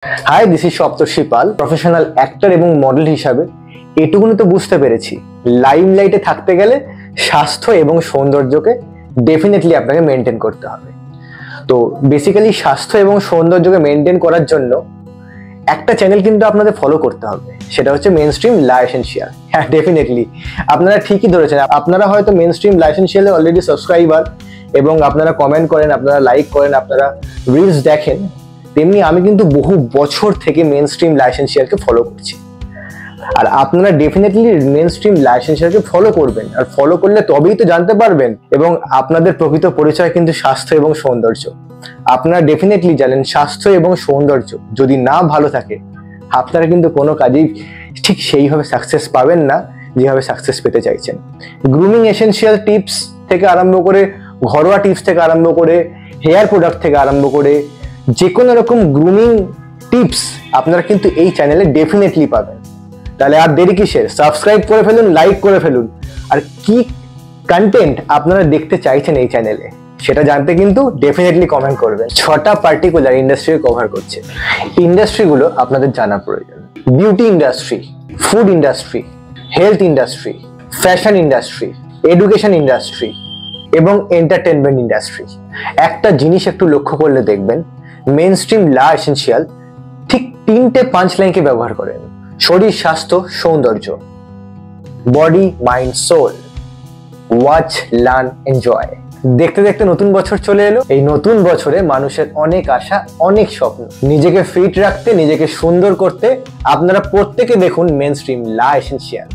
High, this is Saptarshi Pal. Professional actor এবং model হিসাবে এটুকুনি তো বুঝতে পেরেছি, লাইমলাইটে থাকতে গেলে স্বাস্থ্য এবং সৌন্দর্যকে ডেফিনেটলি আপনাকে মেনটেন করতে হবে। তো বেসিক্যালি স্বাস্থ্য এবং সৌন্দর্যকে মেনটেন করার জন্য একটা চ্যানেল কিন্তু আপনাদের ফলো করতে হবে, সেটা হচ্ছে মেনস্ট্রিম লা এসেনশিয়াল। হ্যাঁ, ডেফিনেটলি আপনারা ঠিকই ধরেছেন। আপনারা হয়তো মেনস্ট্রিম লা এসেনশিয়ালে অলরেডি সাবস্ক্রাইবার এবং আপনারা কমেন্ট করেন, আপনারা লাইক করেন, আপনারা রিলস দেখেন। তেমনি আমি কিন্তু বহু বছর থেকে মেনস্ট্রিম লা এসেনশিয়ালকে ফলো করছি। আর আপনারা ডেফিনেটলি মেনস্ট্রিম লা এসেনশিয়ালকে ফলো করবেন, আর ফলো করলে তবেই তো জানতে পারবেন। এবং আপনাদের প্রকৃত পরিচয় কিন্তু স্বাস্থ্য এবং সৌন্দর্য। আপনারা ডেফিনেটলি জানেন, স্বাস্থ্য এবং সৌন্দর্য যদি না ভালো থাকে, আপনারা কিন্তু কোনো কাজেই ঠিক সেইভাবে সাকসেস পাবেন না যেভাবে সাকসেস পেতে চাইছেন। গ্রুমিং এসেনশিয়াল টিপস থেকে আরম্ভ করে, ঘরোয়া টিপস থেকে আরম্ভ করে, হেয়ার প্রোডাক্ট থেকে আরম্ভ করে, যে কোনো রকম গ্রুমিং টিপস আপনারা কিন্তু এই চ্যানেলে ডেফিনেটলি পাবেন। তাহলে আর দেরি কিসের? সাবস্ক্রাইব করে ফেলুন, লাইক করে ফেলুন। আর কি কন্টেন্ট আপনারা দেখতে চাইছেন এই চ্যানেলে, সেটা জানতে কিন্তু ডেফিনেটলি কমেন্ট করবেন। 6টা পার্টিকুলার ইন্ডাস্ট্রি কভার করছে। ইন্ডাস্ট্রিগুলো আপনাদের জানা প্রয়োজন: beauty industry, food industry, health industry, fashion industry, education industry এবং এন্টারটেনমেন্ট ইন্ডাস্ট্রি। একটা জিনিস একটু লক্ষ্য করলে দেখবেন, মেনস্ট্রিম লা এসেনশিয়াল ঠিক 3টে পাঁচ লাইনকে ব্যবহার করেন: শরীর, স্বাস্থ্য, সৌন্দর্য। Body, mind, soul. Watch, learn, enjoy. দেখতে দেখতে নতুন বছর চলে এলো। এই নতুন বছরে মানুষের অনেক আশা, অনেক স্বপ্ন। নিজেকে ফিট রাখতে, নিজেকে সুন্দর করতে আপনারা প্রত্যেকে দেখুন মেনস্ট্রিম লা এসেনশিয়াল।